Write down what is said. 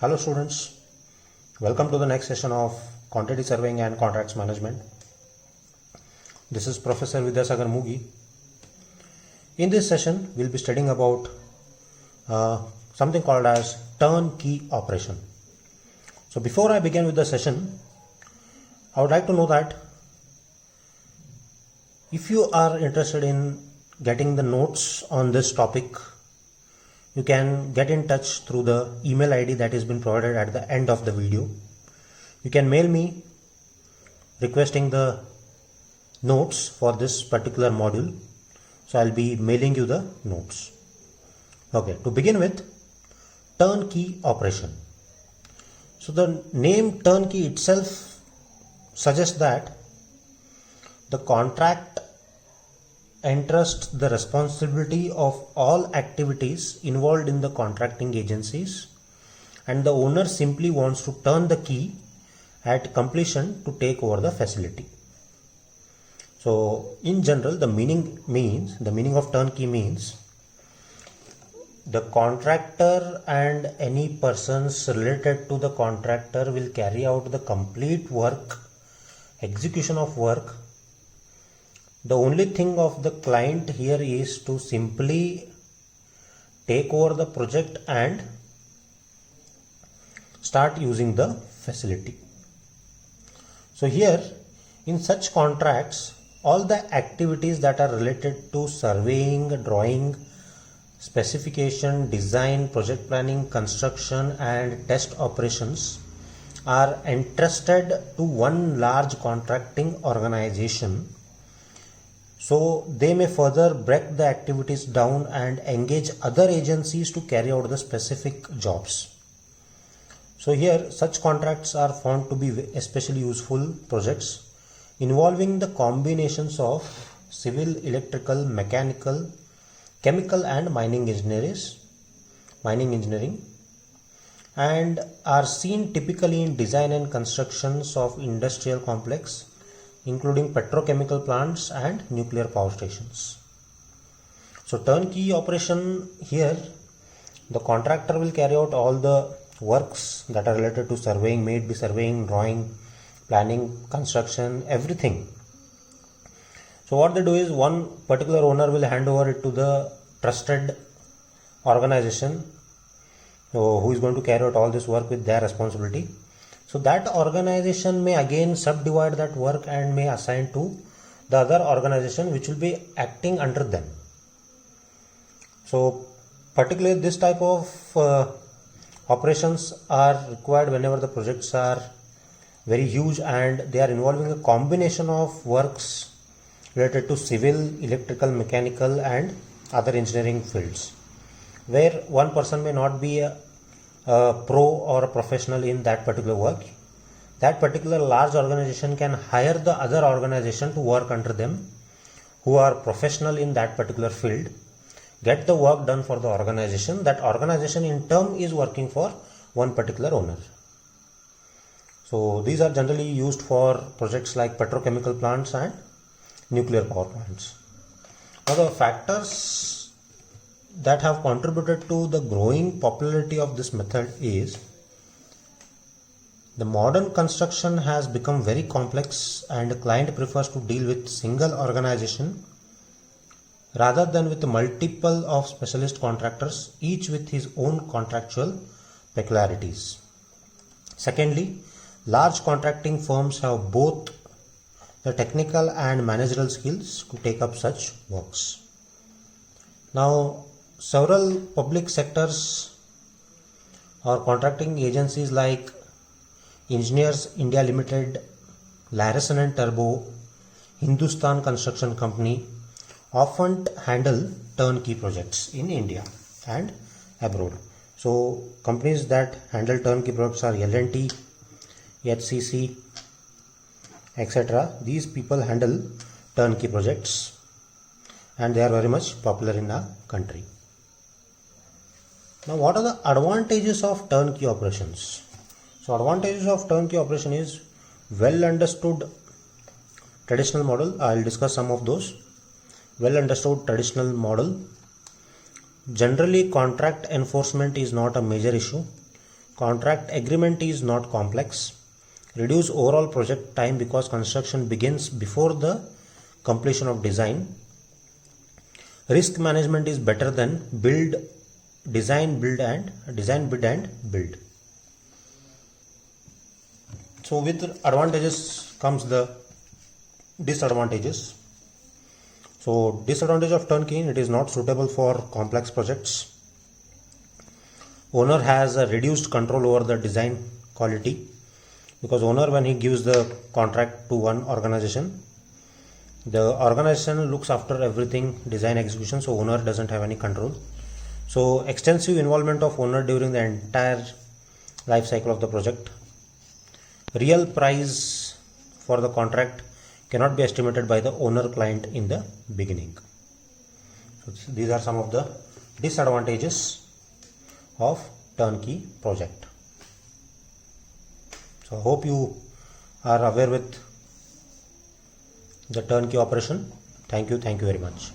Hello students, welcome to the next session of Quantity Surveying and Contracts Management. This is Professor Vidyasagar Mugi. In this session, we'll be studying about something called as turnkey operation. So before I begin with the session, I would like to know that if you are interested in getting the notes on this topic, you can get in touch through the email ID that has been provided at the end of the video. You can mail me requesting the notes for this particular module. So I'll be mailing you the notes. Okay, to begin with, turnkey operation. So the name turnkey itself suggests that the contract entrusts the responsibility of all activities involved in the contracting agencies, and the owner simply wants to turn the key at completion to take over the facility. So in general, the meaning of turnkey means the contractor and any persons related to the contractor will carry out the complete work, execution of work. The only thing of the client here is to simply take over the project and start using the facility. So here in such contracts, all the activities that are related to surveying, drawing, specification, design, project planning, construction and test operations are entrusted to one large contracting organization. So they may further break the activities down and engage other agencies to carry out the specific jobs. So here such contracts are found to be especially useful projects involving the combinations of civil, electrical, mechanical, chemical and mining engineering, and are seen typically in design and constructions of industrial complex, including petrochemical plants and nuclear power stations. So turnkey operation here, the contractor will carry out all the works that are related to surveying, may it be surveying, drawing, planning, construction, everything. So what they do is one particular owner will hand over it to the trusted organization who is going to carry out all this work with their responsibility. So that organization may again subdivide that work and may assign to the other organization which will be acting under them. So particularly this type of operations are required whenever the projects are very huge and they are involving a combination of works related to civil, electrical, mechanical and other engineering fields, where one person may not be a pro or a professional in that particular work. That particular large organization can hire the other organization to work under them who are professional in that particular field, get the work done for the organization. That organization in turn is working for one particular owner. So these are generally used for projects like petrochemical plants and nuclear power plants. Now the factors that have contributed to the growing popularity of this method is the modern construction has become very complex and the client prefers to deal with single organization rather than with multiple of specialist contractors, each with his own contractual peculiarities. Secondly, large contracting firms have both the technical and managerial skills to take up such works. Now, several public sectors or contracting agencies like Engineers India Limited, Larsen and Turbo, Hindustan Construction Company often handle turnkey projects in India and abroad. So companies that handle turnkey projects are L&T, HCC, etc. These people handle turnkey projects and they are very much popular in our country. Now what are the advantages of turnkey operations? So advantages of turnkey operation is well understood traditional model. I will discuss some of those. Well understood traditional model. Generally contract enforcement is not a major issue. Contract agreement is not complex. Reduce overall project time because construction begins before the completion of design. Risk management is better than design, bid and build. So with advantages comes the disadvantages. So disadvantage of turnkey, it is not suitable for complex projects. Owner has a reduced control over the design quality, because owner, when he gives the contract to one organization, the organization looks after everything design execution, so owner doesn't have any control. So extensive involvement of owner during the entire life cycle of the project. Real price for the contract cannot be estimated by the owner client in the beginning. So these are some of the disadvantages of turnkey project. So I hope you are aware with the turnkey operation. Thank you very much.